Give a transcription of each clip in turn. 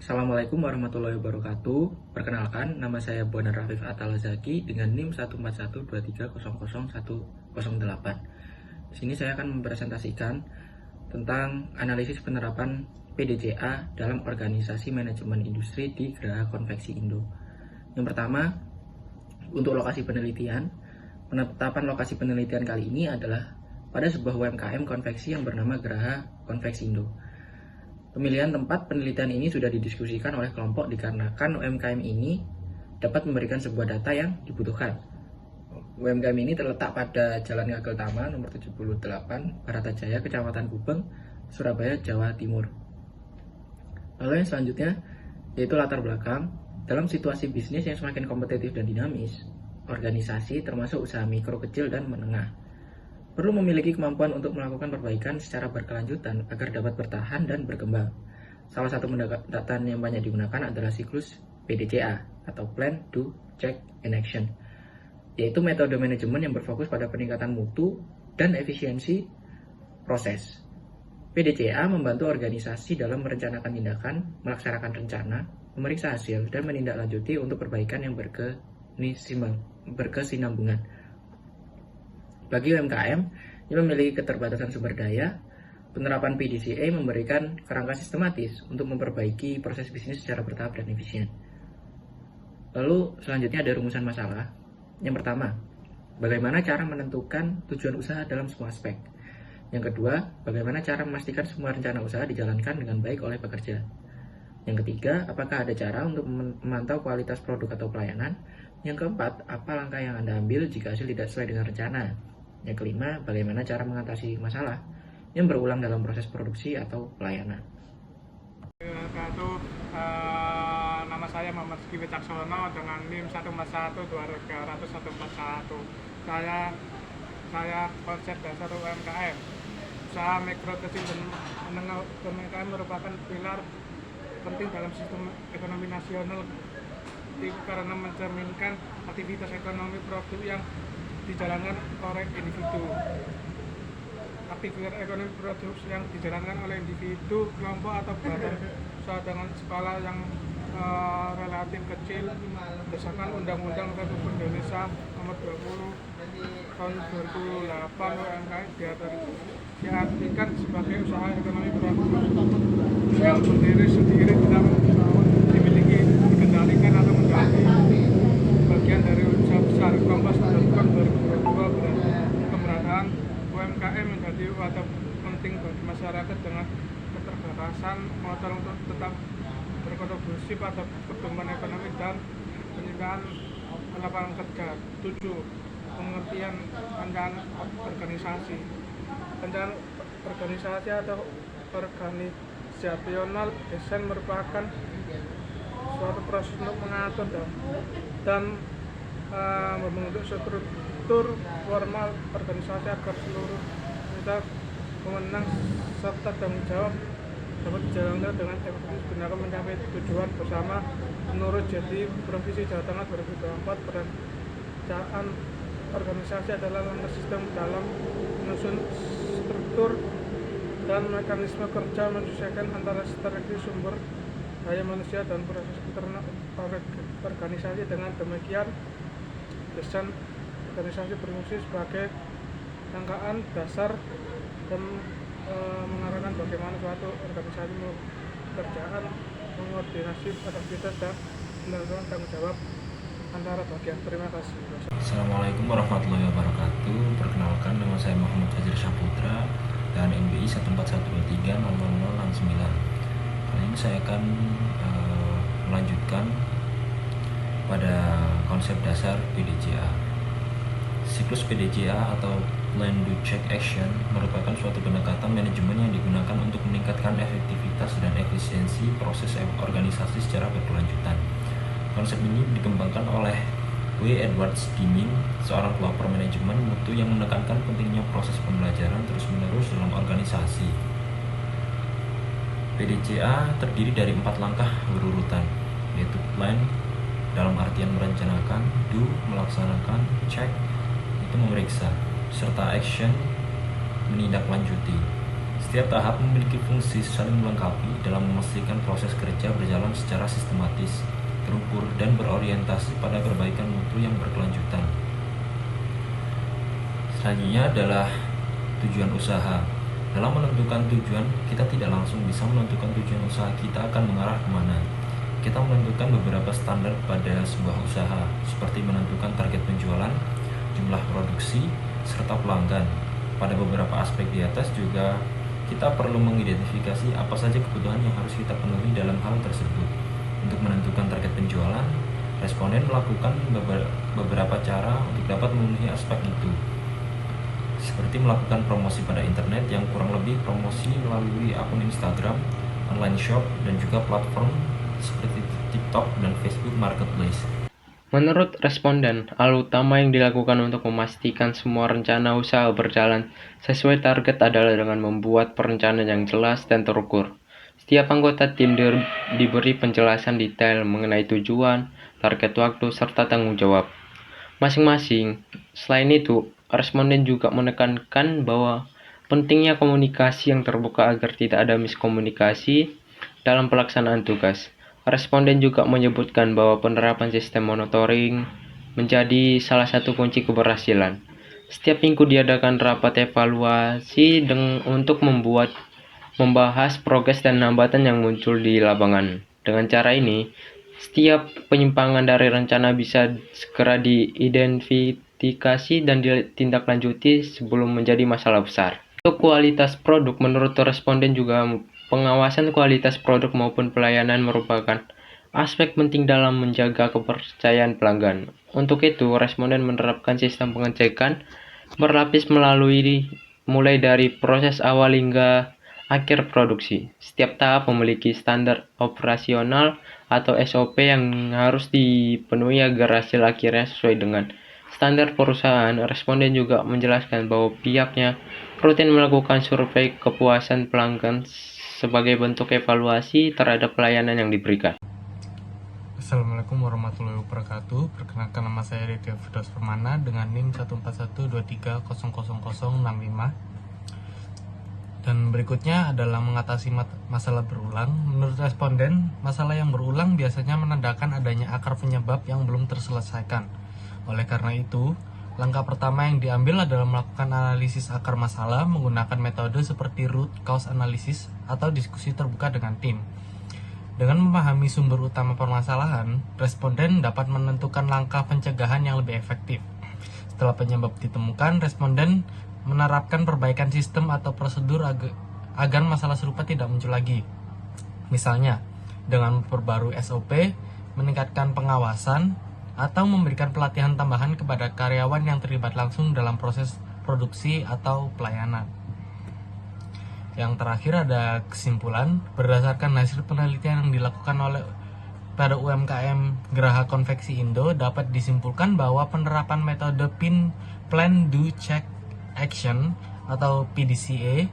Assalamualaikum warahmatullahi wabarakatuh. Perkenalkan, nama saya Bonar Rafif Atalazaki dengan NIM 14123001108. Di sini saya akan mempresentasikan tentang analisis penerapan PDCA dalam organisasi manajemen industri di Geraha Konveksi Indo. Yang pertama, untuk lokasi penelitian, penetapan lokasi penelitian kali ini adalah pada sebuah UMKM konveksi yang bernama Geraha Konveksi Indo. Pemilihan tempat penelitian ini sudah didiskusikan oleh kelompok dikarenakan UMKM ini dapat memberikan sebuah data yang dibutuhkan. UMKM ini terletak pada Jalan Ngagel Tama nomor 78, Baratajaya, Kecamatan Gubeng, Surabaya, Jawa Timur. Lalu yang selanjutnya yaitu latar belakang. Dalam situasi bisnis yang semakin kompetitif dan dinamis, organisasi termasuk usaha mikro, kecil, dan menengah perlu memiliki kemampuan untuk melakukan perbaikan secara berkelanjutan agar dapat bertahan dan berkembang. Salah satu pendekatan yang banyak digunakan adalah siklus PDCA atau Plan, Do, Check, and Action, yaitu metode manajemen yang berfokus pada peningkatan mutu dan efisiensi proses. PDCA membantu organisasi dalam merencanakan tindakan, melaksanakan rencana, memeriksa hasil, dan menindaklanjuti untuk perbaikan yang berkesinambungan. Bagi UMKM yang memiliki keterbatasan sumber daya, penerapan PDCA memberikan kerangka sistematis untuk memperbaiki proses bisnis secara bertahap dan efisien. Lalu selanjutnya ada rumusan masalah. Yang pertama, bagaimana cara menentukan tujuan usaha dalam semua aspek. Yang kedua, bagaimana cara memastikan semua rencana usaha dijalankan dengan baik oleh pekerja. Yang ketiga, apakah ada cara untuk memantau kualitas produk atau pelayanan. Yang keempat, apa langkah yang Anda ambil jika hasil tidak sesuai dengan rencana. Yang kelima, bagaimana cara mengatasi masalah yang berulang dalam proses produksi atau pelayanan. Nama saya Muhammad Rizky Wicaksono dengan NIM 14123001141. Saya konsep dasar UMKM. Usaha mikro, kecil, dan menengah UMKM merupakan pilar penting dalam sistem ekonomi nasional karena mencerminkan aktivitas ekonomi produk yang dijalankan oleh individu. Aktivitas ekonomi produk yang dijalankan oleh individu, kelompok, atau badan usaha dengan skala yang relatif kecil berdasarkan Undang-Undang Republik Indonesia Nomor 20 Tahun 2008 UMKM diartikan sebagai usaha ekonomi produk yang berdiri sendiri, tidak dimiliki, dikendalikan, atau menjadi bagian dari usaha besar. Kompas melakukan 2022 keberadaan UMKM menjadi wadah penting bagi masyarakat dengan keterbatasan motor untuk tetap berkontribusi pada pertumbuhan ekonomi dan penyediaan lapangan kerja. 7. Pengertian perencanaan organisasi. Perencanaan organisasi atau organisasional desain merupakan suatu proses untuk mengatur dan membentuk struktur formal organisasi agar seluruh anggota pemenang serta tanggung jawab dapat dijalankan dengan efektif guna mencapai tujuan bersama. Menurut Jadi Provinsi Jawa Tengah 2024, perencanaan organisasi adalah langkah sistem dalam menyusun struktur dan mekanisme kerja menyesuaikan antara strategi sumber daya manusia dan proses internal organisasi. Dengan demikian, desain organisasi berfungsi sebagai rangkaian dasar dan mengarahkan bagaimana suatu organisasi pekerjaan, mengkoordinasi aktivitas dan melakukan tanggung jawab antara bagian. Terima kasih. Assalamualaikum warahmatullahi wabarakatuh. Perkenalkan, nama saya Muhammad Fajr Saputra dan NBI 141230069. Kali ini saya akan melanjutkan pada konsep dasar PDCA. Siklus PDCA atau Plan, Do, Check, Action merupakan suatu pendekatan manajemen yang digunakan untuk meningkatkan efektivitas dan efisiensi proses organisasi secara berkelanjutan. Konsep ini dikembangkan oleh W. Edwards Deming, seorang pelopor manajemen mutu yang menekankan pentingnya proses pembelajaran terus-menerus dalam organisasi. PDCA terdiri dari 4 langkah berurutan, yaitu Plan, dalam artian merencanakan, Do, melaksanakan, Check, itu memeriksa, serta Action, menindaklanjuti. Setiap tahap memiliki fungsi saling melengkapi dalam memastikan proses kerja berjalan secara sistematis, terukur, dan berorientasi pada perbaikan mutu yang berkelanjutan. Selanjutnya adalah tujuan usaha. Dalam menentukan tujuan, kita tidak langsung bisa menentukan tujuan usaha kita akan mengarah kemana. Kita menentukan beberapa standar pada sebuah usaha, seperti menentukan target penjualan, jumlah produksi, serta pelanggan. Pada beberapa aspek di atas juga kita perlu mengidentifikasi apa saja kebutuhan yang harus kita penuhi dalam hal tersebut. Untuk menentukan target penjualan, responden melakukan beberapa cara untuk dapat memenuhi aspek itu, seperti melakukan promosi pada internet yang kurang lebih promosi melalui akun Instagram, online shop, dan juga platform seperti TikTok dan Facebook Marketplace. Menurut responden, hal utama yang dilakukan untuk memastikan semua rencana usaha berjalan sesuai target adalah dengan membuat perencanaan yang jelas dan terukur. Setiap anggota tim diberi penjelasan detail mengenai tujuan, target waktu, serta tanggung jawab masing-masing. Selain itu, responden juga menekankan bahwa pentingnya komunikasi yang terbuka agar tidak ada miskomunikasi dalam pelaksanaan tugas. Responden juga menyebutkan bahwa penerapan sistem monitoring menjadi salah satu kunci keberhasilan. Setiap minggu diadakan rapat evaluasi untuk membahas progres dan hambatan yang muncul di lapangan. Dengan cara ini, setiap penyimpangan dari rencana bisa segera diidentifikasi dan ditindaklanjuti sebelum menjadi masalah besar. Untuk kualitas produk, menurut responden juga pengawasan kualitas produk maupun pelayanan merupakan aspek penting dalam menjaga kepercayaan pelanggan. Untuk itu, responden menerapkan sistem pengecekan berlapis mulai dari proses awal hingga akhir produksi. Setiap tahap memiliki standar operasional atau SOP yang harus dipenuhi agar hasil akhirnya sesuai dengan standar perusahaan. Responden juga menjelaskan bahwa pihaknya rutin melakukan survei kepuasan pelanggan sebagai bentuk evaluasi terhadap pelayanan yang diberikan. Assalamualaikum warahmatullahi wabarakatuh. Perkenalkan, nama saya Ridya Firdaus Permana dengan NIM 14123000065. Dan berikutnya adalah mengatasi masalah berulang. Menurut responden, masalah yang berulang biasanya menandakan adanya akar penyebab yang belum terselesaikan. Oleh karena itu, langkah pertama yang diambil adalah melakukan analisis akar masalah menggunakan metode seperti root cause analysis atau diskusi terbuka dengan tim. Dengan memahami sumber utama permasalahan, responden dapat menentukan langkah pencegahan yang lebih efektif. Setelah penyebab ditemukan, responden menerapkan perbaikan sistem atau prosedur agar masalah serupa tidak muncul lagi. Misalnya, dengan memperbarui SOP, meningkatkan pengawasan, atau memberikan pelatihan tambahan kepada karyawan yang terlibat langsung dalam proses produksi atau pelayanan. Yang terakhir ada kesimpulan. Berdasarkan hasil penelitian yang dilakukan pada UMKM Geraha Konveksi Indo, dapat disimpulkan bahwa penerapan metode Plan, Do, Check, Action atau PDCA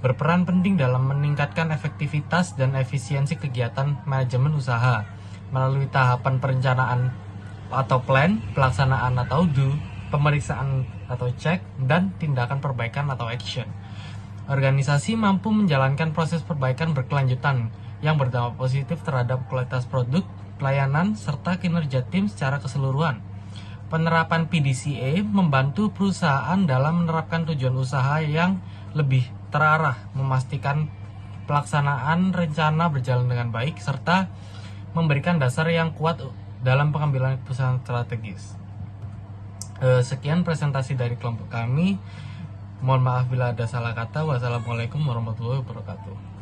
berperan penting dalam meningkatkan efektivitas dan efisiensi kegiatan manajemen usaha melalui tahapan perencanaan atau plan, pelaksanaan atau do, pemeriksaan atau check, dan tindakan perbaikan atau action. Organisasi mampu menjalankan proses perbaikan berkelanjutan yang berdampak positif terhadap kualitas produk, pelayanan, serta kinerja tim secara keseluruhan. Penerapan PDCA membantu perusahaan dalam menerapkan tujuan usaha yang lebih terarah, memastikan pelaksanaan rencana berjalan dengan baik, serta memberikan dasar yang kuat dalam pengambilan keputusan strategis. Sekian presentasi dari kelompok kami. Mohon maaf bila ada salah kata. Wassalamualaikum warahmatullahi wabarakatuh.